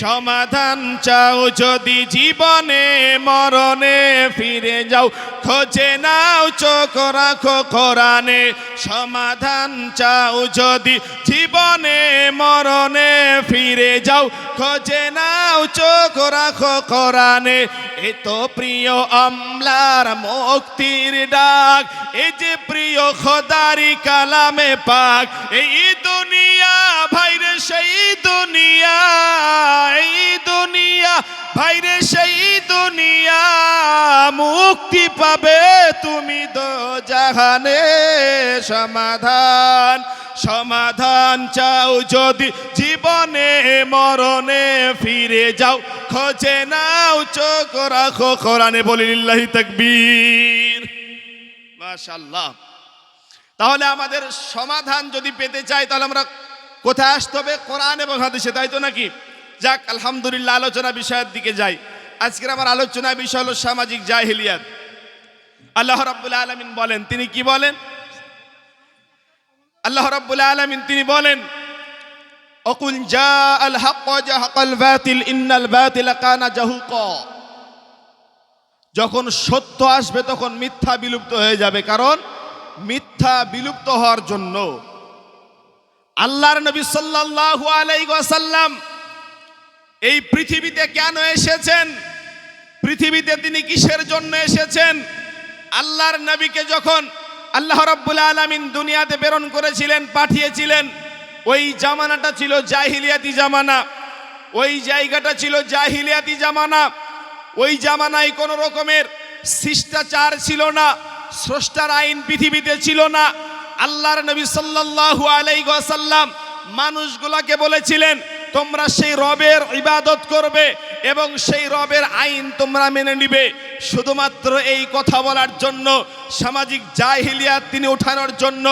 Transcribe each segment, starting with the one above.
সমাধান চাও যদি জীবনে মরণে ফিরে যাও, খোঁজে নাও চোখ রাখো কোরআনে। সমাধান চাও যদি জীবনে মরণে ফিরে যাও, খোঁজে নাও চোখ রাখো কোরআনে। এ তো প্রিয় আমলার মুক্তির ডাক, এই যে প্রিয় খোদারি কালামে পাক। এই দুনিয়া ভাইরে সেই দুনিয়া, এই দুনিয়া ভাইরে সেই দুনিয়া, মুক্তি পাবে তুমি দোজাহানে। সমাধান সমাধান চাও যদি জীবনে মরণে ফিরে যাও, খোঁজে নাও চোখ রাখো কোরআনে। বলি লিল্লাহি তাকবীর, মাশাআল্লাহ। তাহলে আমাদের সমাধান যদি পেতে চাই তাহলে আমরা কোথায় আসতে হবে? কোরআন এবং হাদিসে, তাই তো নাকি? যাক, আলহামদুলিল্লাহ, আলোচনা বিষয়ের দিকে যাই। আজকের আমার আলোচনা বিষয় হলো সামাজিক জাহিলিয়াত। আল্লাহ রাব্বুল আলামিন বলেন, তিনি কি বলেন? আল্লাহ রাব্বুল আলামিন তিনি বলেন, অকুল জাআল হক ওয়া জাহাকাল বাতিল ইন্নাল বাতিলা কানা জাহুকা। যখন সত্য আসবে তখন মিথ্যা বিলুপ্ত হয়ে যাবে, কারণ মিথ্যা বিলুপ্ত হওয়ার জন্য আল্লাহর নবী সাল্লাল্লাহু আলাইহি ওয়াসাল্লাম এই পৃথিবীতে কেন এসেছেন? পৃথিবীতে তিনি কিসের জন্য এসেছেন? আল্লাহর নবীকে যখন আল্লাহ রাব্বুল আলামিন দুনিয়াতে প্রেরণ করেছিলেন, পাঠিয়েছিলেন, ওই জামানাটা ছিল জাহিলিয়াতি জামানা, ওই জায়গাটা ছিল জাহিলিয়াতি জামানা। ওই জামানায় কোনো রকমের শিষ্টাচার ছিল না, স্রষ্টার আইন পৃথিবীতে ছিল না। আল্লাহর নবী সাল্লাল্লাহু আলাইহি ওয়াসাল্লাম মানুষগুলোকে বলেছিলেন, তোমরা সেই রবের ইবাদত করবে এবং সেই রবের আইন তোমরা মেনে নিবে। শুধুমাত্র এই কথা বলার জন্য, সামাজিক জাহিলিয়াত তিনি উঠানোর জন্য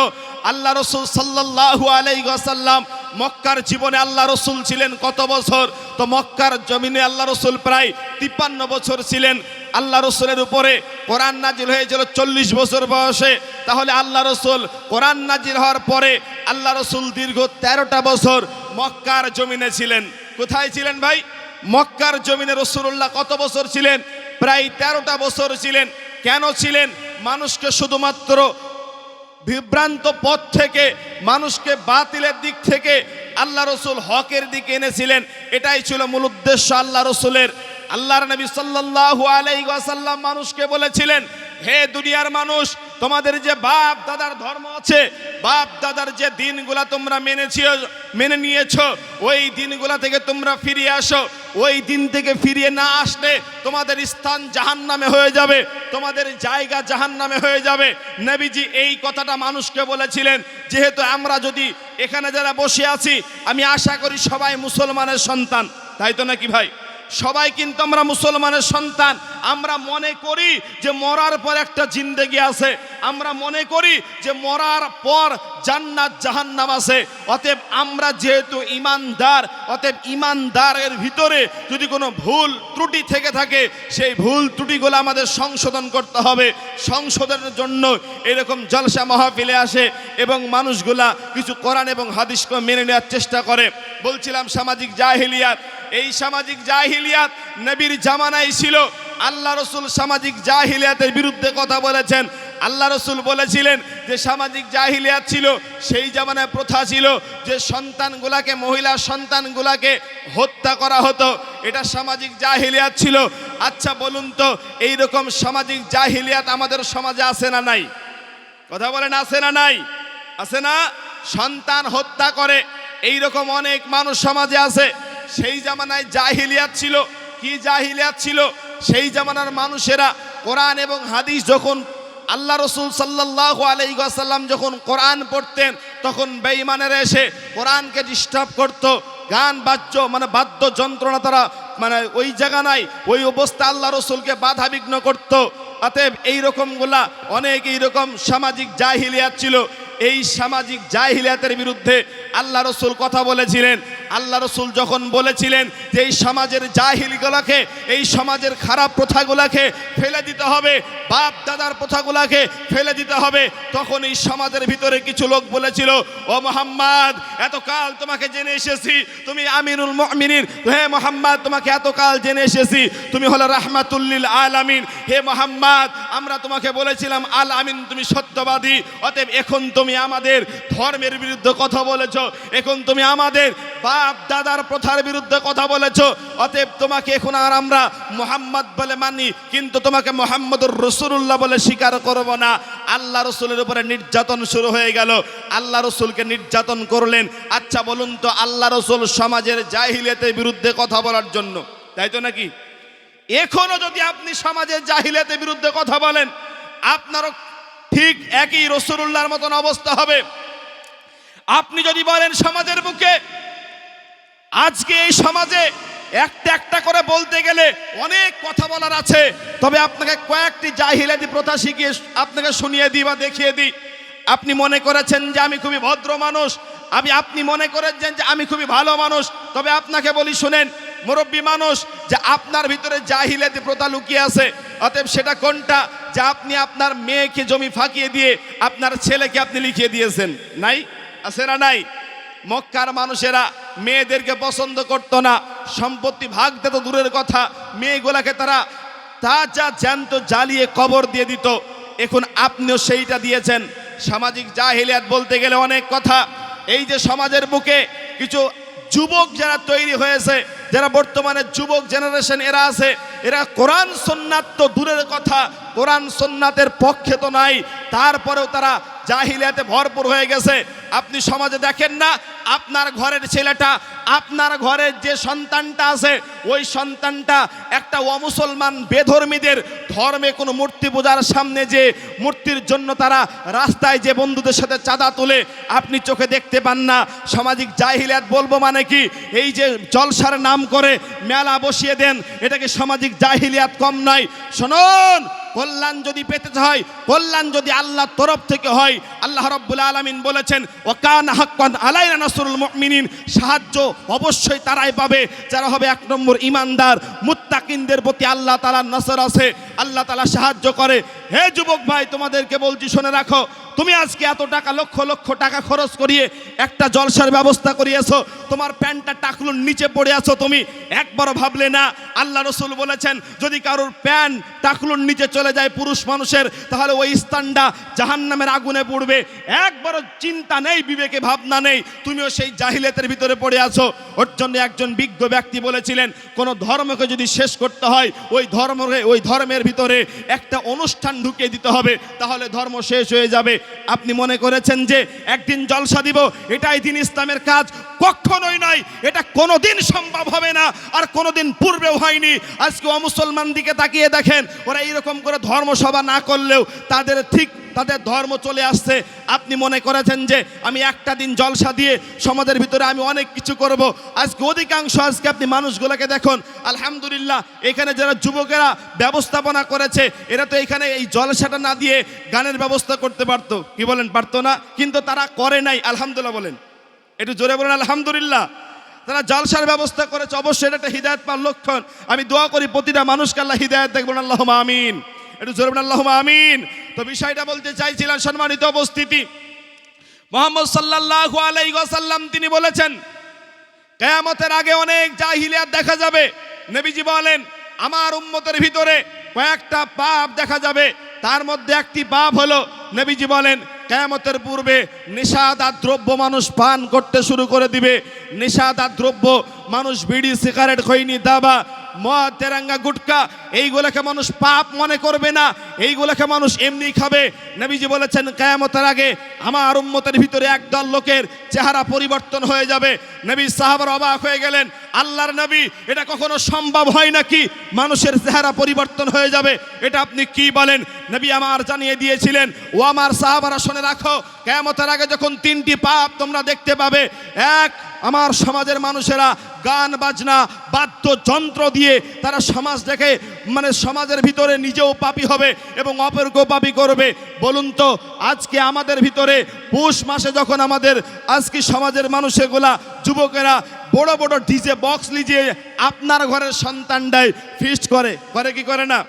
আল্লাহ রাসূল সাল্লাল্লাহু আলাইহি ওয়াসাল্লাম মক্কার জীবনে আল্লাহ রাসূল ছিলেন কত বছর? তো মক্কার জমিনে আল্লাহ রাসূল প্রায় 53 বছর ছিলেন। আল্লাহ রাসূলের উপরে কোরআন নাজিল হয়েছিল 40 বছর বয়সে। তাহলে আল্লাহ রাসূল কোরআন নাজিল হওয়ার পরে আল্লাহ রাসূল দীর্ঘ 13টা বছর মক্কার জমিনে ছিলেন। কোথায় ছিলেন ভাই? মক্কার জমিনে রাসূলুল্লাহ কত বছর ছিলেন? প্রায় 13টা বছর ছিলেন। কেন ছিলেন? মানুষকে শুধুমাত্র বিভ্রান্ত পথ থেকে, মানুষকে বাতিলের দিক থেকে আল্লাহ রাসূল হকের দিকে এনেছিলেন। এটাই ছিল মূল উদ্দেশ্য আল্লাহ রাসূলের। আল্লাহর নবী সাল্লাল্লাহু আলাইহি ওয়াসাল্লাম মানুষকে বলেছিলেন, হে দুনিয়ার মানুষ, তোমাদের যে বাপ দাদার ধর্ম আছে, বাপ দাদার যে দিনগুলা তোমরা মেনে নিয়েছো, ওই দিনগুলা থেকে তোমরা ফিরে আসো। ওই দিন থেকে ফিরিয়ে না আসলে তোমাদের স্থান জাহান্নামে হয়ে যাবে, তোমাদের জায়গা জাহান্নামে হয়ে যাবে। নবীজি এই কথাটা মানুষকে বলেছিলেন। যেহেতু আমরা যদি এখানে যারা বসে আছি, আমি আশা করি সবাই মুসলমানের সন্তান, তাই তো নাকি ভাই? সবাই কিন্তু আমরা মুসলমানের সন্তান। আমরা মনে করি যে মরার পর একটা জিন্দেগি আছে, আমরা মনে করি যে মরার পর জান্নাত জাহান্নাম আছে। অতএব আমরা যেহেতু ইমানদার, অতএব ইমানদারের ভিতরে যদি কোনো ভুল ত্রুটি থেকে থাকে, সেই ভুল ত্রুটিগুলো আমাদের সংশোধন করতে হবে। সংশোধনের জন্য এরকম জলসা মাহফিলে আসে এবং মানুষগুলা কিছু কোরআন এবং হাদিসকে মেনে নেওয়ার চেষ্টা করে। বলছিলাম সামাজিক জাহিলিয়াত। এই সামাজিক জাহিলিয়াত নবীর জামানায় ছিল। আল্লাহ রাসূল সামাজিক জাহিলিয়াতের বিরুদ্ধে কথা বলেছেন। আল্লাহ রাসূল বলেছিলেন যে সামাজিক জাহিলিয়াত ছিল, সেই জামানায় প্রথা ছিল যে সন্তানগুলাকে, মহিলা সন্তানগুলাকে হত্যা করা হতো। এটা সামাজিক জাহিলিয়াত ছিল। আচ্ছা বলুন তো, এই রকম সামাজিক জাহিলিয়াত আমাদের সমাজে আছে না নাই? কথা বলেন, আছে না নাই? আছে না? সন্তান হত্যা করে এই রকম অনেক মানুষ সমাজে আছে। সেই জামানায় জাহিলিয়াত ছিল। কি জাহিলিয়াত ছিল? সেই জামানার মানুষেরা কোরআন এবং হাদিস যখন আল্লাহ রাসূল সাল্লাল্লাহু আলাইহি ওয়াসাল্লাম যখন কোরআন পড়তেন, তখন বেঈমানেরা এসে কোরআনকে ডিস্টার্ব করত। গান বাদ্য বাদ্যযন্ত্রণা তারা ওই জায়গা নাই, ওই অবস্থা আল্লাহ রাসূলকে বাধা বিঘ্ন করত। অতএব এইরকমগুলা অনেক এইরকম সামাজিক জাহিলিয়াত ছিল। এই সামাজিক জাহিলিয়াতের বিরুদ্ধে আল্লাহ রসুল কথা বলেছিলেন। আল্লাহ রসুল যখন বলেছিলেন যে এই সমাজের জাহিলিগুলোকে, এই সমাজের খারাপ প্রথাগুলোকে ফেলে দিতে হবে, বাপ দাদার প্রথাগুলোকে ফেলে দিতে হবে, তখন এই সমাজের ভিতরে কিছু লোক বলেছিল, ও মুহাম্মদ, এতকাল তোমাকে জেনে এসেছি তুমি আমিনুল মুমিনিন, হে মুহাম্মদ তোমাকে এতকাল জেনে এসেছি তুমি হলো রাহমাতুল লিল আলামিন, হে মুহাম্মদ আমরা তোমাকে বলেছিলাম আল আমিন, তুমি সত্যবাদী, অতএব এখন তুমি আমাদের ধর্মের বিরুদ্ধে কথা বলেছো, এখন তুমি আমাদের বাপ দাদার প্রথার বিরুদ্ধে কথা বলেছো, অতএব তোমাকে এখন আর আমরা মুহাম্মদ বলে মানি, কিন্তু তোমাকে মুহাম্মদুর রাসূলুল্লাহ বলে স্বীকার করব না। আল্লাহ রসুলের উপরে নির্যাতন শুরু হয়ে গেল, আল্লাহ রসুলকে নির্যাতন করলেন। আচ্ছা বলুন তো, আল্লাহ রসুল সমাজের জাহিলিয়াতের বিরুদ্ধে কথা বলার জন্য, তাই তো নাকি? এখনো যদি আপনি সমাজের জাহিলিয়াতের বিরুদ্ধে কথা বলেন, আপনারও ঠিক একই রাসূলুল্লাহর মতন অবস্থা হবে। আপনি যদি বলেন সমাজের বুকে আজকে এই সমাজে একটা একটা করে বলতে গেলে অনেক কথা বলার আছে, তবে আপনাকে কয়েকটি জাহিলিয়াতি প্রথা শিখিয়ে আপনাকে শুনিয়ে দিই বা দেখিয়ে দিই। আপনি মনে করেছেন যে আমি খুবই ভদ্র মানুষ, আপনি মনে করেছেন যে আমি খুবই ভালো মানুষ, তবে আপনাকে বলি শুনেন মুরব্বী মানুষ, যে আপনার ভিতরে জাহিলিয়াতি প্রথা লুকিয়ে আছে। অতএব সেটা কোনটা? যে আপনি আপনার মেয়েকে জমি ফাঁকিয়ে দিয়ে আপনার ছেলেকে আপনি লিখিয়ে দিয়েছেন। নাই? আছে না নাই? মক্কার মানুষেরা মেয়েদেরকে পছন্দ করতো না, সম্পত্তি ভাগ দিত দূরের কথা, মেয়েগুলাকে তারা তাজা জ্যান্ত জ্বালিয়ে কবর দিয়ে দিত। এখন আপনিও সেইটা দিয়েছেন। সামাজিক জাহিলিয়াত বলতে গেলে অনেক কথা। এই যে সমাজের বুকে কিছু যুবক যারা তৈরি হয়েছে, যারা বর্তমানে যুবক জেনারেশন এরা আছে, এরা কোরআন সুন্নাত তো দূরের কথা, কোরআন সুন্নাতের পক্ষে তো নাই, তারপরেও তারা জাহিলিয়াতে ভরপুর হয়ে গেছে। আপনি সমাজে দেখেন না, আপনার ঘরের ছেলেটা, আপনার ঘরের যে সন্তানটা আছে, ওই সন্তানটা একটা অমুসলমান বেধর্মীদের ধর্মে কোনো মূর্তি পূজার সামনে যে মূর্তির জন্য তারা রাস্তায় যে বন্ধুদের সাথে চাঁদা তোলে, আপনি চোখে দেখতে পান না। সামাজিক জাহিলিয়াত বলবো মানে কি? এই যে জলসার নাম করে মেলা বসিয়ে দেন, এটাকে সামাজিক জাহিলিয়াত কম নয়। শুনুন, কল্যাণ যদি পেতে হয়, কল্যাণ যদি আল্লাহর তরফ থেকে হয়, আল্লাহ রাব্বুল আলামিন বলেছেন ওয়া কানা হাক্কান আলাইনা নাসরুল মুমিনিন, সাহায্য অবশ্যই তারাই পাবে যারা হবে এক নম্বর ঈমানদার, মুত্তাকিনদের প্রতি আল্লাহ তাআলার নসর আছে, আল্লাহ তাআলা সাহায্য করে। হে যুবক ভাই, তোমাদেরকে বলছি শুনে রাখো, তুমি আজকে এত টাকা লক্ষ লক্ষ টাকা খরচ করিয়ে একটা জলসার ব্যবস্থা করিয়েছো, তোমার প্যান্টটা টাকলুর নিচে পড়ে আছো, তুমি একবারও ভাবলে না আল্লাহ রসুল বলেছেন যদি কারোর প্যান্ট টাকলুর নিচে চলে যায় পুরুষ মানুষের, তাহলে ওই স্থানটা জাহান্নামের আগুনে পড়বে। একবারও চিন্তা নেই, বিবেকে ভাবনা নেই, তুমিও সেই জাহিলিয়াতের ভিতরে পড়ে আছো। ওর জন্য একজন বিজ্ঞ ব্যক্তি বলেছিলেন, কোন ধর্মকে যদি শেষ করতে হয়, ওই ধর্মের ভিতরে একটা অনুষ্ঠান ঢুকিয়ে দিতে হবে, তাহলে ধর্ম শেষ হয়ে যাবে। আপনি মনে করেছেন যে একদিন জলসা দিব, এটাই দিন ইসলামের কাজ? কখনোই নয়, এটা কোনোদিন সম্ভব হবে না, আর কোনোদিন পূর্বেও হয়নি। আজকে অমুসলমান দিকে তাকিয়ে দেখেন, ওরা এইরকম করে ধর্মসভা না করলেও তাদের ধর্ম চলে আসছে। আপনি মনে করেছেন যে আমি একটা দিন জলসা দিয়ে সমাজের ভিতরে আমি অনেক কিছু করব। আজকে অধিকাংশ আপনি মানুষগুলোকে দেখুন, আলহামদুলিল্লাহ এখানে যারা যুবকেরা ব্যবস্থাপনা করেছে, এরা তো এখানে এই জলসাটা না দিয়ে গানের ব্যবস্থা করতে পারতো, কি বলেন? পারতো না, কিন্তু তারা করে নাই। আলহামদুলিল্লাহ বলেন, একটু জোরে বলেন আলহামদুলিল্লাহ। তারা জলসার ব্যবস্থা করেছে, অবশ্যই এটা একটা হিদায়াত পাওয়ার লক্ষণ। আমি দোয়া করি প্রতিটা মানুষকে আল্লাহ হিদায়াত দেখবেন, আল্লাহুম্মা আমিন। একটু জোরে বলেন আল্লাহুম্মা আমিন। তো বিষয়টা বলতে চাইছিলাম, সম্মানিত উপস্থিতি, মুহাম্মদ সাল্লাল্লাহু আলাইহি ওয়াসাল্লাম তিনি বলেছেন কিয়ামতের আগে অনেক জাহিলিয়াত দেখা যাবে। নবীজি বলেন আমার উম্মতের ভিতরে কয়েকটা পাপ দেখা যাবে, তার মধ্যে একটি পাপ হলো, নবীজি বলেন কিয়ামতের পূর্বে নেশাদার দ্রব্য মানুষ পান করতে শুরু করে দিবে। নেশাদার দ্রব্য মানুষ বিড়ি, সিগারেট, খৈনি, দাবা, মদ, তেরাঙ্গা, গুটকা, এইগুলোকে মানুষ পাপ মনে করবে না, এইগুলোকে মানুষ এমনি খাবে। নবীজি বলেছেন কিয়ামতের আগে আমার উম্মতের ভিতরে একদল লোকের চেহারা পরিবর্তন হয়ে যাবে। নবী সাহাবারা অবাক হয়ে গেলেন, আল্লাহর নবী, এটা কখনো সম্ভব হয় নাকি মানুষের চেহারা পরিবর্তন হয়ে যাবে? এটা আপনি কি বলেন? নবী আমার জানিয়ে দিয়েছিলেন, ও আমার সাহাবারা শুনে রাখো, কিয়ামতের আগে যখন তিনটি পাপ তোমরা দেখতে পাবে, এক আমার সমাজের মানুষেরা গান বাজনা বাদ্যযন্ত্র দিয়ে তারা সমাজ দেখে সমাজের ভিতরে নিজেও পাপী হবে এবং অপরকেও পাপী করবে। বলুন তো আজকে আমাদের ভিতরে পৌষ মাসে যখন আমাদের আজকে সমাজের মানুষেগুলা যুবকেরা বড় বড় ডিজে বক্স লিজিয়ে আপনার ঘরের সন্তানটাই ফিস্ট করে কি করে না,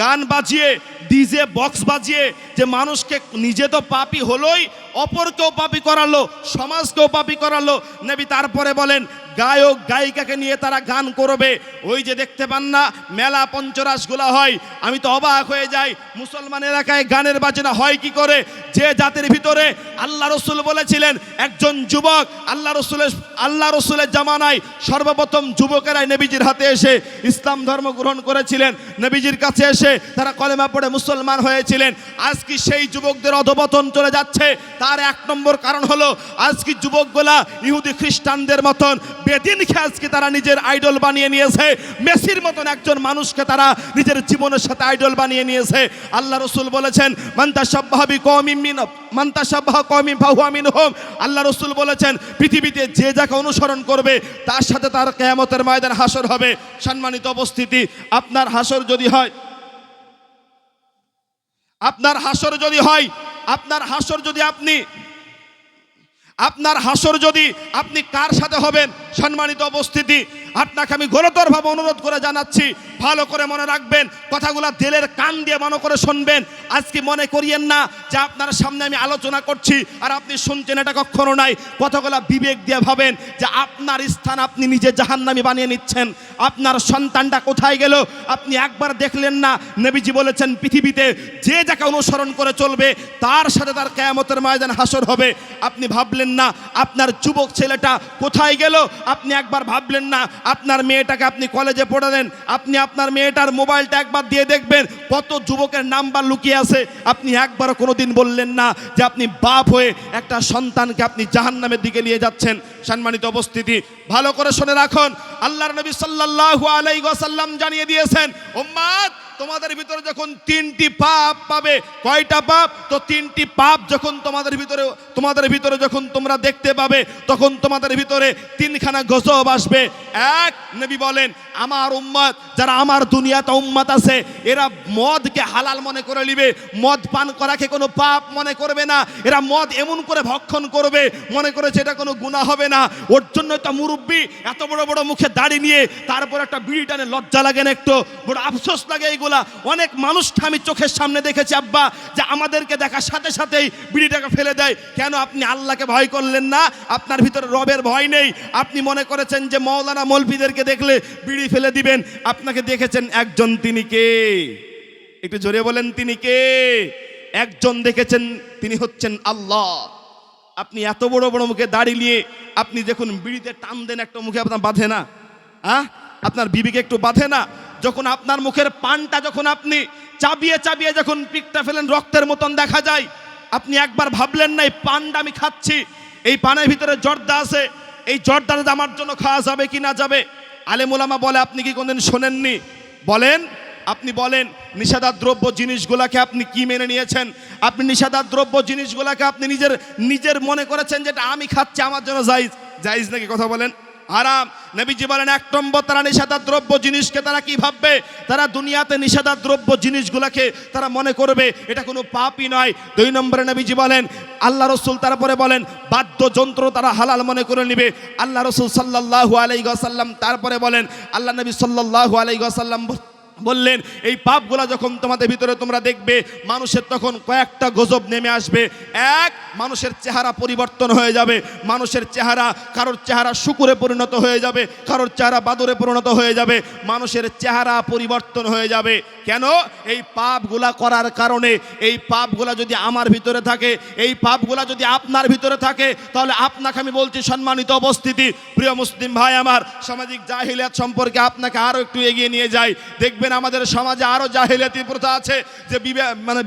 গান বাজিয়ে ডিজে বক্স বাজিয়ে যে মানুষকে নিজে তো পাপী হলোই, অপরকেও পাপী করালো, সমাজকেও পাপী করালো। নবী তারপরে বলেন গায়ক গায়িকাকে নিয়ে তারা গান করবে। ওই যে দেখতে পান না মেলা পঞ্চরাসগুলা হয়, আমি তো অবাক হয়ে যাই মুসলমান এলাকায় গানের বাজনা হয় কি করে। যে জাতির ভিতরে আল্লাহ রসুল বলেছিলেন একজন যুবক আল্লাহ রসুলের জামানায় সর্বপ্রথম যুবকেরাই নবীজির হাতে এসে ইসলাম ধর্ম গ্রহণ করেছিলেন, নবীজির কাছে এসে তারা কলেমা পড়ে মুসলমান হয়েছিলেন। আজকে সেই যুবকদের অধপতন চলে যাচ্ছে। তার এক নম্বর কারণ হলো আজকে যুবকগুলা ইহুদি খ্রিস্টানদের মতন বেদিনকে আজকে তারা নিজের আইডল বানিয়ে নিয়েছে। মেসির মতন একজন মানুষকে তারা নিজের জীবনের সাথে আইডল বানিয়ে নিয়েছে। আল্লাহ রসুল বলেছেন আল্লাহ রসুল বলেছেন পৃথিবীতে যে যাকে অনুসরণ করবে তার সাথে তার কিয়ামতের ময়দান হাসর হবে। সম্মানিত উপস্থিতি, আপনার হাসর যদি আপনি কার সাথে হবেন? সম্মানিত উপস্থিতি, আপনাকে আমি গুরুতরভাবে অনুরোধ করে জানাচ্ছি, ভালো করে মনে রাখবেন, কথাগুলো দিলের কান দিয়ে মনে করে শুনবেন। আজকে মনে করিয়েন না যে আপনার সামনে আমি আলোচনা করছি আর আপনি শুনছেন, এটা কখনো নাই। কথাগুলো বিবেক দিয়ে ভাবেন যে আপনার স্থান আপনি নিজে জাহান্নামী বানিয়ে নিচ্ছেন। আপনার সন্তানটা কোথায় গেল আপনি একবার দেখলেন না? নবীজি বলেছেন পৃথিবীতে যে যাকে অনুসরণ করে চলবে তার সাথে তার কিয়ামতের ময়দান হাসর হবে। আপনি ভাবলেন না আপনার যুবক ছেলেটা কোথায় গেল? আপনি একবার ভাবলেন না আপনার মেয়েটাকে আপনি কলেজে পড়ালেন, আপনি আপনার মেয়েটার মোবাইলটা একবার দিয়ে দেখবেন কত যুবকের নাম্বার লুকিয়ে আছে। আপনি একবারও কোনোদিন বললেন না যে আপনি বাপ হয়ে একটা সন্তানকে আপনি জাহান্নামের দিকে নিয়ে যাচ্ছেন। সম্মানিত উপস্থিতি, ভালো করে শুনে রাখুন, আল্লাহর নবী সাল্লাল্লাহু আলাইহি ওয়াসাল্লাম জানিয়ে দিয়েছেন উম্মত তোমাদের ভিতরে যখন তিনটি পাপ পাবে। কয়টা পাপ? তো তিনটি পাপ যখন তোমাদের ভিতরে যখন তোমরা দেখতে পাবে তখন তোমাদের ভিতরে তিনখানা গজব আসবে। এক, নবী বলেন আমার উম্মত যারা আমার দুনিয়াতে উম্মত আছে এরা মদকে হালাল মনে করে নিবে, মদ পান করাকে কোনো পাপ মনে করবে না। এরা মদ এমন করে ভক্ষণ করবে মনে করেছে এটা কোনো গুনাহ হবে না। ওর জন্য একটা মুরব্বী এত বড় বড় মুখে দাড়ি নিয়ে তারপর একটা বিড়ি টানে, লজ্জা লাগে না একটু? বড় আফসোস লাগে। এইগুলা অনেক মানুষকে আমি চোখের সামনে দেখেছি আব্বা, যে আমাদেরকে দেখার সাথে সাথেই বিড়িটাকে ফেলে দেয়। কেন? আপনি আল্লাহকে ভয় করলেন না, আপনার ভিতরে রবের ভয় নেই। আপনি মনে করেছেন যে মাওলানা মৌলভীদেরকে দেখলে বিড়ি ফেলে দিবেন। আপনাকে দেখেছেন একজন, তিনি কে? একটু জোরে বলেন, তিনি কে? একজন দেখেছেন, তিনি হচ্ছেন আল্লাহ। আপনি এত বড় বড় মুখে দাড়ি নিয়ে আপনি যখন বিড়িতে টান দেন একটা মুখে আপনার বাঁধে না? আপনার বিবিকে একটু বাঁধে না? যখন আপনার মুখের পানটা যখন আপনি চাবিয়ে চাবিয়ে যখন পিকটা ফেলেন রক্তের মতন দেখা যায়, আপনি একবার ভাবলেন না এই পানটা আমি খাচ্ছি, এই পানের ভিতরে জর্দা আছে, এই জর্দাটা আমার জন্য খাওয়া যাবে কি না যাবে? আলেম ওলামা বলে, আপনি কি কোনদিন শোনেননি? বলেন, আপনি বলেন নিষেধাদ্রব্য জিনিসগুলাকে আপনি কি মেনে নিয়েছেন? আপনি নিষেধাদ্রব্য জিনিসগুলাকে আপনি নিজের মনে করেছেন যেটা আমি খাচ্ছি আমার জন্য জায়েজ নাকি? কথা বলেন, হারাম। নবীজি বলেন এক নম্বর তারা নিষেধাদ্রব্য জিনিসকে তারা কি ভাববে? তারা দুনিয়াতে নিষেধাদ্রব্য জিনিসগুলোকে তারা মনে করবে এটা কোনো পাপই নয়। দুই নম্বরে নবীজি বলেন, আল্লাহ রসুল তারপরে বলেন বাদ্যযন্ত্র তারা হালাল মনে করে নেবে। আল্লাহ রসুল সাল্লাল্লাহু আলাইহি ওয়াসাল্লাম তারপরে বলেন, আল্লাহ নবী সাল্লাল্লাহু আলাইহি ওয়াসাল্লাম বললেন এই পাপগুলা যখন তোমাদের ভিতরে তোমরা দেখবে মানুষের তখন কয়েকটা গজব নেমে আসবে। এক, মানুষের চেহারা পরিবর্তন হয়ে যাবে। মানুষের চেহারা, কারোর চেহারা শুকুরে পরিণত হয়ে যাবে, কারোর চেহারা বাদুরে পরিণত হয়ে যাবে। মানুষের চেহারা পরিবর্তন হয়ে যাবে। কেন? এই পাপগুলা করার কারণে। এই পাপগুলা যদি আমার ভিতরে থাকে, এই পাপগুলা যদি আপনার ভিতরে থাকে, তাহলে আপনাকে আমি বলছি সম্মানিত উপস্থিতি, প্রিয় মুসলিম ভাই আমার, সামাজিক জাহিলিয়াত সম্পর্কে আপনাকে আরো একটু এগিয়ে নিয়ে যাই। দেখবেন আমাদের সমাজে আরো জাহিলিয়াতি প্রথা আছে যে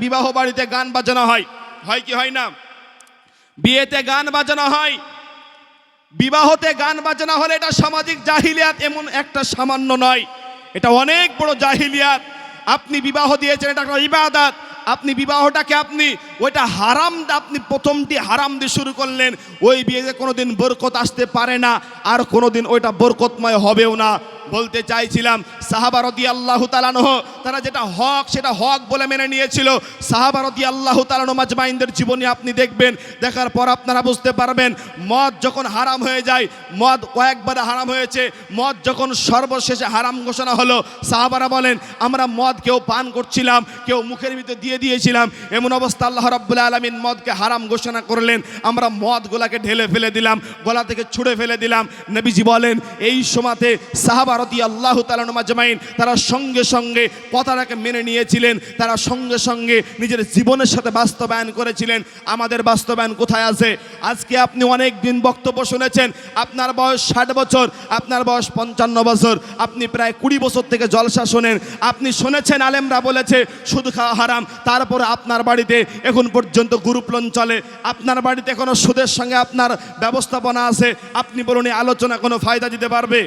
বিবাহ বাড়িতে গান বাজানো হয় কি হয় না? বিয়েতে গান বাজানো হয়, বিবাহতে গান বাজানো হলে এটা সামাজিক জাহিলিয়াত এমন একটা সামান্য নয়, এটা অনেক বড় জাহিলিয়াত। আপনি বিবাহ দিয়েছেন, এটা একটা ইবাদত। আপনি বিবাহটাকে আপনি ওইটা হারাম, আপনি প্রথমটি হারাম দিয়ে শুরু করলেন, ওই বিয়েতে কোনোদিন বরকত আসতে পারে না, আর কোনোদিন ওইটা বরকতময় হবেও না। বলতে চাইছিলাম সাহাবা রাদিয়াল্লাহু তাআলা আনহু তারা যেটা হক সেটা হক বলে মেনে নিয়েছিল। সাহাবা রাদিয়াল্লাহু তাআলা আনহু মাজমাইনদের জীবনী আপনি দেখবেন, দেখার পর আপনারা বুঝতে পারবেন মদ যখন হারাম হয়ে যায়, মদ কয়েকবার হারাম হয়েছে, মদ যখন সর্বশেষে হারাম ঘোষণা হলো, সাহাবারা বলেন আমরা মদ কেউ পান করছিলাম, কেউ মুখের ভিতরে দিয়ে দিয়েছিলাম, এমন অবস্থা আল্লাহ রাব্বুল আলামিন মদকে হারাম ঘোষণা করলেন, আমরা মদগুলাকে ঢেলে ফেলে দিলাম, গলা থেকে ছুঁড়ে ফেলে দিলাম। নবীজি বলেন এই সময়তে সাহাবা রাদিয়াল্লাহু তাআলা আনহু মাজমাইন তারা সঙ্গে সঙ্গে কথাটাকে মেনে নিয়েছিলেন, তারা সঙ্গে সঙ্গে নিজের জীবনের সাথে বাস্তবায়ন করেছিলেন। আমাদের বাস্তবায়ন কোথায় আছে? আজকে আপনি অনেক দিন বক্তব্য শুনেছেন, আপনার বয়স 60 বছর, আপনার বয়স 55 বছর, আপনি প্রায় 20 বছর থেকে জলসা শোনেন, আপনি শুনেছেন আলেমরা বলেছে সুদ খাওয়া হারাম, তারপরে আপনার বাড়িতে এখন পর্যন্ত গ্রুপলোন চলে, আপনার বাড়িতে এখনো সুদের সঙ্গে আপনার ব্যবস্থাপনা আছে, আপনি বলুন এই আলোচনা কোনো ফায়দা দিতে পারবে?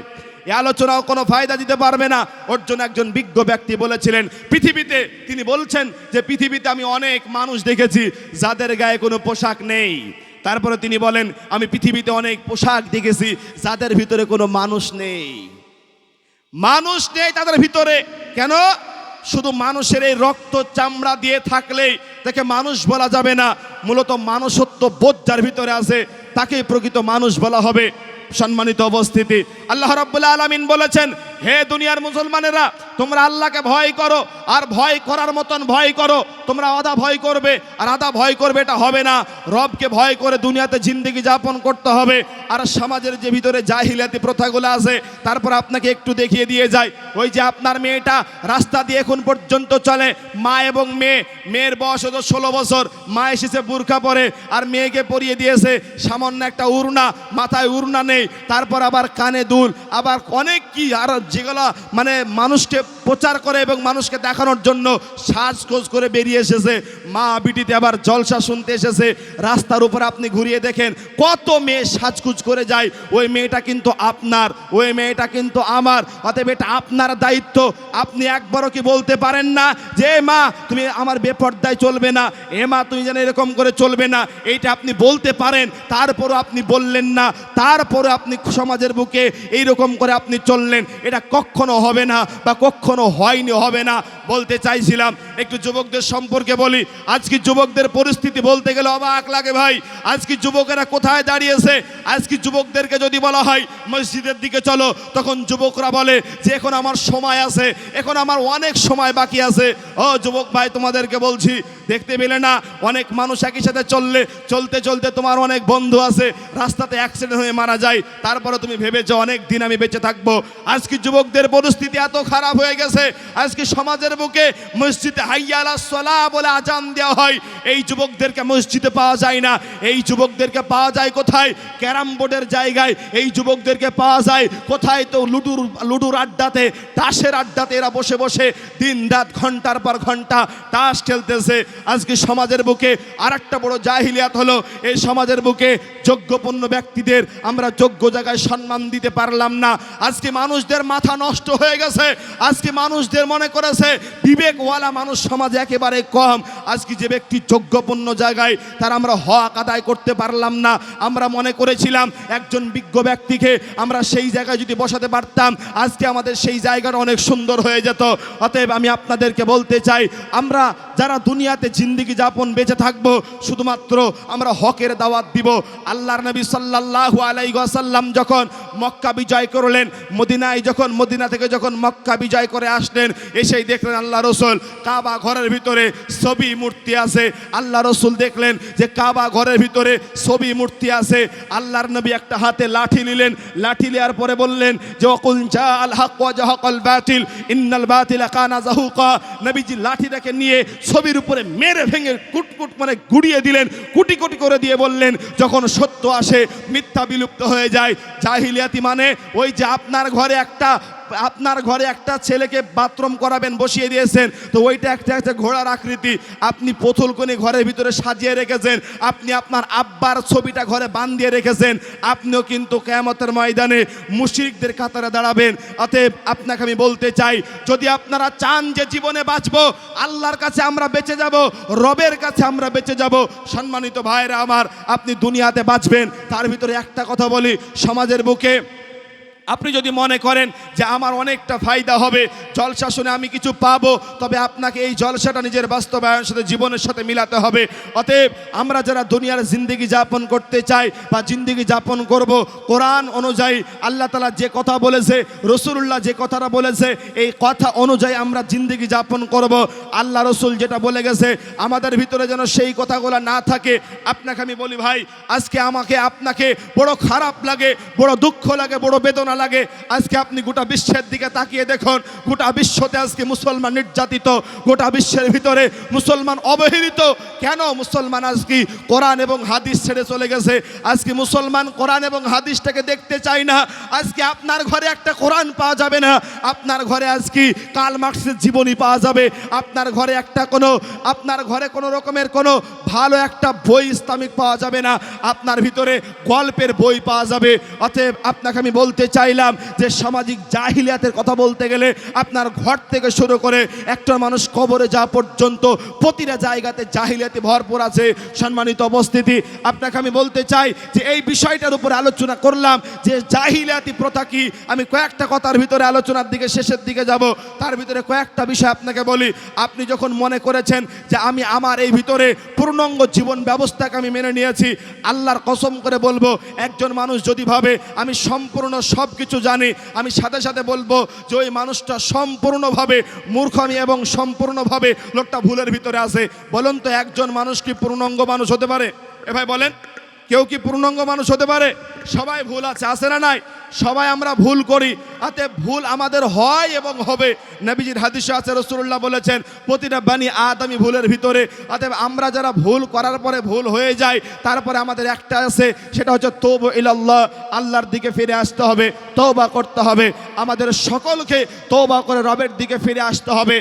এই আলোচনাও কোনো ফায়দা দিতে পারবে না। ওর জন্য একজন বিজ্ঞ ব্যক্তি বলেছিলেন পৃথিবীতে, তিনি বলছেন যে পৃথিবীতে আমি অনেক মানুষ দেখেছি যাদের গায়ে কোনো পোশাক নেই, তারপরে তিনি বলেন আমি পৃথিবীতে অনেক পোশাক দেখেছি যাদের ভিতরে কোনো মানুষ নেই। মানুষ নেই তাদের ভিতরে, কেন? শুধু মানুষের এই রক্ত চামড়া দিয়ে থাকলেই তাকে মানুষ বলা যাবে না, মূলত মানুষত্ব বোধ যার ভিতরে আছে তাকেই প্রকৃত মানুষ বলা হবে। সম্মানিত উপস্থিতি, আল্লাহ রাব্বুল আলামিন বলেছেন হে দুনিয়ার মুসলমানেরা তোমরা আল্লাহকে ভয় করো, আর ভয় করার মতন ভয় করো। তোমরা আদা ভয় করবে আর আদা ভয় করবে এটা হবে না, রবকে ভয় করে দুনিয়াতে জিন্দেগি যাপন করতে হবে। আর সমাজের যে ভিতরে জাহিলিয়াতি প্রথাগুলো আছে তারপর আপনাকে একটু দেখিয়ে দিয়ে যায়, ওই যে আপনার মেয়েটা রাস্তা দিয়ে এখন পর্যন্ত চলে, মা এবং মেয়ের বয়স হতো 16 বছর, মা এসেছে বুরকা পরে আর মেয়েকে পরিয়ে দিয়েছে সামান্য একটা উড়না, মাথায় উড়না নেই, তারপর আবার কানে দুল, আবার অনেক কি আর যেগুলো মানে মানুষকে প্রচার করে এবং মানুষকে দেখানোর জন্য সাজগোজ করে বেরিয়ে এসেছে। মা বিটিতে আবার জলসা শুনতে এসেছে, রাস্তার উপর আপনি ঘুরিয়ে দেখেন কত মেয়ে সাজগুজ করে যায়, ওই মেয়েটা কিন্তু আপনার, ওই মেয়েটা কিন্তু আমার, অতএব এটা আপনার দায়িত্ব। আপনি একবারও কি বলতে পারেন না যে মা তুমি আমার বেপর্দায় চলবে না, এ মা তুমি যেন এরকম করে চলবে না, এইটা আপনি বলতে পারেন, তারপরও আপনি বললেন না, তারপরে আপনি সমাজের বুকে এইরকম করে আপনি চললেন, এটা কখনো হবে না বা কখনো হয়নি, হবে না। বলতে চাইছিলাম একটু যুবকদের সম্পর্কে বলি। আজকে যুবকদের পরিস্থিতি বলতে গেলে অবাক লাগে ভাই। আজকে যুবকেরা কোথায় দাঁড়িয়েছে? আজকে যুবকদেরকে যদি বলা হয় মসজিদের দিকে চলো, তখন যুবকরা বলে যে এখন আমার সময় আছে, এখন আমার অনেক সময় বাকি আছে। ও যুবক ভাই তোমাদেরকে বলছি, দেখতে পেলে না অনেক মানুষ একই সাথে চলতে চলতে তোমার অনেক বন্ধু আছে রাস্তাতে অ্যাক্সিডেন্ট হয়ে মারা যায়, তারপরে তুমি ভেবেছো অনেক দিন আমি বেঁচে থাকবো। আজকে যুবকদের পরিস্থিতি এত খারাপ হয়ে গেছে, আজকে সমাজের বুকে মসজিদে হাইয়া আলাস সালাহ বলে আজান দেওয়া হয়, এই যুবকদেরকে মসজিদে পাওয়া যায় না। এই যুবকদেরকে পাওয়া যায় কোথায়? ক্যারাম বোর্ডের জায়গায়। এই যুবকদেরকে পাওয়া যায় কোথায়? তো লুডুর আড্ডাতে, তাসের আড্ডাতে এরা বসে বসে দিন রাত ঘন্টার পর ঘন্টা তাস খেলতেছে। আজকে সমাজের বুকে আর একটা বড় জাহিলিয়াত হলো, এই সমাজের বুকে যোগ্যপূর্ণ ব্যক্তিদের আমরা যোগ্য জায়গায় সম্মান দিতে পারলাম না। আজকে মানুষদের মাথা নষ্ট হয়ে গেছে, আজকে মানুষদের মনে করেছে বিবেকওয়ালা মানুষ সমাজে একেবারে কম। আজকে যে ব্যক্তি যোগ্যপূর্ণ জায়গায় তার আমরা হক আদায় করতে পারলাম না। আমরা মনে করেছিলাম একজন বিজ্ঞ ব্যক্তিকে আমরা সেই জায়গায় যদি বসাতে পারতাম আজকে আমাদের সেই জায়গাটা অনেক সুন্দর হয়ে যেত। অতএব আমি আপনাদেরকে বলতে চাই, আমরা যারা দুনিয়াতে জিন্দেগি যাপন বেঁচে থাকবো শুধুমাত্র আমরা হকের দাওয়াত দিব। আল্লাহর নবী সাল্লাল্লাহু আলাইহি ওয়াসাল্লাম যখন মক্কা বিজয় করলেন, মদিনা থেকে যখন মক্কা বিজয় করে আসলেন, এসেই দেখলেন আল্লাহ রসুল কাবা ঘরের ভিতরে ছবি মূর্তি আছে। আল্লাহ রসুল দেখলেন যে কাবা ঘরের ভিতরে ছবি মূর্তি আছে। আল্লাহর নবী একটা হাতে লাঠি নিলেন, লাঠি নেওয়ার পরে বললেন যে ওয়াকুল জাআল হক ওয়া জাহাকাল বাতিল ইন্নাল বাতিলা কানা যাহুকা। নবীজি লাঠিটাকে নিয়ে ছবির উপরে মেরে ভেঙে কুটকুট মানে গুড়িয়ে দিলেন, কুটি কুটি করে দিয়ে বললেন যখন সত্য আসে মিথ্যা বিলুপ্ত হয়ে যায়। জাহিলিয়াতি মানে ওই যে আপনার ঘরে একটা আপনার ঘরে একটা ছেলেকে বাথরুম করাবেন, বসিয়ে দিয়েছেন, তো ওইটা একটা একটা ঘোড়ার আকৃতি, আপনি পুতুল কোণে ঘরের ভিতরে সাজিয়ে রেখেছেন, আপনি আপনার আব্বার ছবিটা ঘরে বাঁধিয়ে রেখেছেন, আপনিও কিন্তু কিয়ামতের ময়দানে মুশরিকদের কাতারে দাঁড়াবেন। অতএব আপনাকে আমি বলতে চাই, যদি আপনারা চান যে জীবনে বাঁচবো, আল্লাহর কাছে আমরা বেঁচে যাব, রবের কাছে আমরা বেঁচে যাব, সম্মানিত ভাইরা আমার, আপনি দুনিয়াতে বাঁচবেন। তার ভিতরে একটা কথা বলি, সমাজের বুকে আপনি যদি মনে করেন যে আমার অনেকটা ফায়দা হবে, জলসা শুনে আমি কিছু পাবো, তবে আপনাকে এই জলসাটা নিজের বাস্তবায়নের সাথে, জীবনের সাথে মিলাতে হবে। অতএব আমরা যারা দুনিয়ার জিন্দেগি যাপন করতে চাই বা জিন্দেগি যাপন করব, কোরআন অনুযায়ী আল্লাহ তাআলা যে কথা বলেছে, রাসূলুল্লাহ যে কথাটা বলেছে, এই কথা অনুযায়ী আমরা জিন্দেগি যাপন করব। আল্লাহ রসুল যেটা বলে গেছে, আমাদের ভিতরে যেন সেই কথাগুলো না থাকে। আপনাকে আমি বলি ভাই, আজকে আমাকে আপনাকে বড় খারাপ লাগে, বড় দুঃখ লাগে, বড় বেদনা লাগে। আজকে আপনি গোটা বিশ্বের দিকে তাকিয়ে দেখুন, গোটা বিশ্বতে আজকে মুসলমান নির্যাতিত, গোটা বিশ্বের ভিতরে মুসলমান অবহেলিত। কেন? মুসলমান আজকে কোরআন এবং হাদিস ছেড়ে চলে গেছে। আজকে মুসলমান কোরআন এবং হাদিসটাকে দেখতে চায় না। আজকে আপনার ঘরে একটা কোরআন পাওয়া যাবে না, আপনার ঘরে আজকে কার্ল মার্কসের জীবনী পাওয়া যাবে, আপনার ঘরে একটা আপনার ঘরে কোনো রকমের কোনো ভালো একটা বই ইসলামিক পাওয়া যাবে না, আপনার ভিতরে গল্পের বই পাওয়া যাবে। অতএব আপনাকে আমি বলতে চাইলাম যে সামাজিক জাহিলিয়াতের কথা বলতে গেলে আপনার ঘর থেকে শুরু করে একটা মানুষ কবরে যাওয়া পর্যন্ত প্রতিটা জায়গাতে জাহিলিয়াতে ভরপুর আছে। সম্মানিত উপস্থিতি, আপনাকে আমি বলতে চাই যে এই বিষয়টার উপরে আলোচনা করলাম যে জাহিলিয়াতি প্রথা কি। আমি কয়েকটা কথার ভিতরে আলোচনার দিকে শেষের দিকে যাব, তার ভিতরে কয়েকটা বিষয় আপনাকে বলি। আপনি যখন মনে করেছেন যে আমি আমার এই ভিতরে পূর্ণাঙ্গ জীবন ব্যবস্থাকে আমি মেনে নিয়েছি, আল্লাহর কসম করে বলবো, একজন মানুষ যদি ভাবে আমি সম্পূর্ণ সব কিছু জানি, আমি সাথে সাথে বলবো যে ওই মানুষটা সম্পূর্ণভাবে মূর্খামি এবং সম্পূর্ণভাবে লোকটা ভুলের ভিতরে আছে। বলুন তো, একজন মানুষ কি পূর্ণাঙ্গ মানুষ হতে পারে? এ ভাই বলেন, কেউ কি পূর্ণাঙ্গ মানুষ হতে পারে? সবাই ভুল আছে না নাই? সবাই আমরা ভুল করি, আতে ভুল আমাদের হয় এবং হবে। নবীজির হাদিসে আছে, রাসূলুল্লাহ বলেছেন প্রতিটা বানি আদমি ভুলের ভিতরে। অতএব আমরা যারা ভুল করার পরে ভুল হয়ে যায়, তারপরে আমাদের একটা আছে, সেটা হচ্ছে তওবা ইলাল্লাহ, আল্লাহর দিকে ফিরে আসতে হবে, তওবা করতে হবে। আমাদের সকলকে তওবা করে রবের দিকে ফিরে আসতে হবে।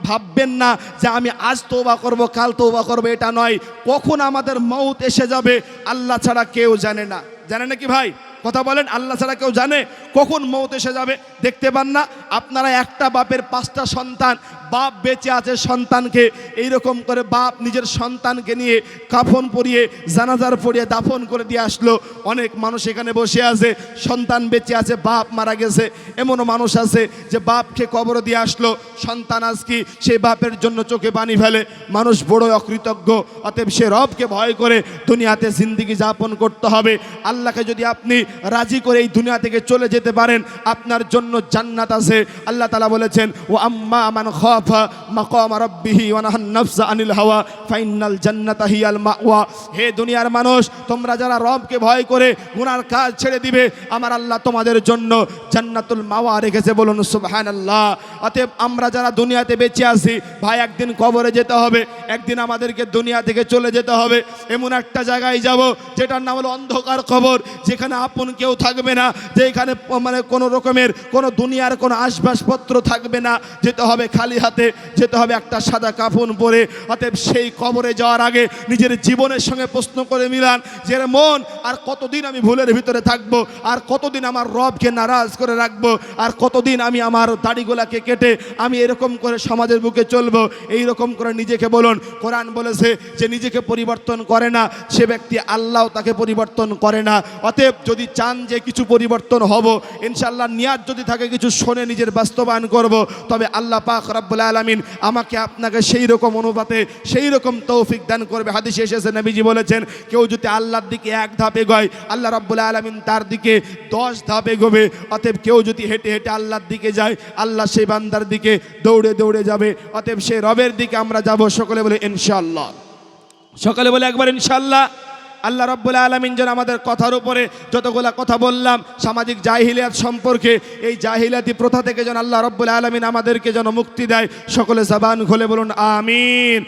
ভাববেন না যে আমি আজ তওবা করব, কাল তওবা করব, এটা নয়। কখন আমাদের মউত এসে যাবে আল্লাহ ছাড়া কেউ জানে না। জানে নাকি ভাই? কথা বলেন, আল্লাহ ছাড়া কেউ জানে কখন মউত এসে যাবে? দেখতে পান না আপনারা, একটা বাপের 5টা সন্তান, বাপ বেঁচে আছে সন্তানকে এইরকম করে বাপ নিজের সন্তানকে নিয়ে কাফন পরিয়ে জানাজার পরিয়ে দাফন করে দিয়ে আসলো। অনেক মানুষ এখানে বসে আছে, সন্তান বেঁচে আছে, বাপ মারা গেছে। এমনও মানুষ আছে যে বাপকে কবর দিয়ে আসলো, সন্তান আজকে সেই বাপের জন্য চোখে পানি ফেলে। মানুষ বড় অকৃতজ্ঞ। অতএব সে রবকে ভয় করে দুনিয়াতে জিন্দেগি যাপন করতে হবে। আল্লাহকে যদি আপনি রাজি করে এই দুনিয়া থেকে চলে যেতে পারেন, আপনার জন্য জান্নাত আছে। আল্লাহ তাআলা বলেছেন, ও আম্মা মান খাফা মাকাম রাব্বিহি ওয়া নাহান নাফসা আনিল হাওয়া ফাইনাল জান্নাতা হিয়াল মাওয়া। হে দুনিয়ার মানুষ, তোমরা যারা রবকে ভয় করে গুনার কাজ ছেড়ে দিবে, আমার আল্লাহ তোমাদের জন্য জান্নাতুল মাওয়া রেখেছে। বলুন সুবহানাল্লাহ। অতএব আমরা যারা দুনিয়াতে বেঁচে আছি ভাই, একদিন কবরে যেতে হবে, একদিন আমাদেরকে দুনিয়া থেকে চলে যেতে হবে। এমন একটা জায়গায় যাব যেটার নাম হলো অন্ধকার কবর, যেখানে আপন কেউ থাকবে না, যেখানে মানে কোনো রকমের কোনো দুনিয়ার কোনো আসবাবপত্র থাকবে না। যেতে হবে খালি হাতে, যেতে হবে একটা সাদা কাফন পরে। অতএব সেই কবরে যাওয়ার আগে নিজের জীবনের সঙ্গে প্রশ্ন করে মিলান যে মন, আর কতদিন আমি ভুলের ভিতরে থাকবো, আর কতদিন আমার রবকে নারাজ করে রাখবো, আর কতদিন আমি আমার দাড়িগুলাকে কেটে আমি এরকম করে সমাজের বুকে চলবো। এই রকম করে নিজেকে বলুন। কোরআন বলেছে যে নিজেকে পরিবর্তন করে না সে ব্যক্তি, আল্লাহ তাকে পরিবর্তন করে না। অতএব যদি চান যে কিছু পরিবর্তন হব, ইনশাআল্লাহ নিয়াত যদি থাকে কিছু শোনে নিজের বাস্তবায়ন করব, তবে আল্লাহ পাক রব্বুল আলামিন আমাকে আপনাকে সেই রকম অনুপাতে সেই রকম তৌফিক দান করবে। হাদিসে এসেছে, নবীজি বলেছেন, কেউ যদি আল্লাহর দিকে 1 ধাপ এগোয়, আল্লাহ রব্বুল আলামিন তার দিকে 10 ধাপ এগোবে। অতএব কেউ যদি হেঁটে হেঁটে আল্লাহর দিকে যায়, আল্লাহ সেই বান্দার দিকে দৌড়ে দৌড়ে যাবে। অতএব সেই রবের দিকে আমরা যাব। সকলে বলে ইনশাআল্লাহ, সকলে বলে একবার ইনশাআল্লাহ। আল্লাহ রাব্বুল আলামিন যেন আমাদের কথার উপরে যতগুলা কথা বললাম সামাজিক জাহিলিয়াত সম্পর্কে, এই জাহিলিয়াতি প্রথা থেকে যেন আল্লাহ রাব্বুল আলামিন আমাদেরকে যেন মুক্তি দেয়। সকলে জবান খুলে বলুন আমিন।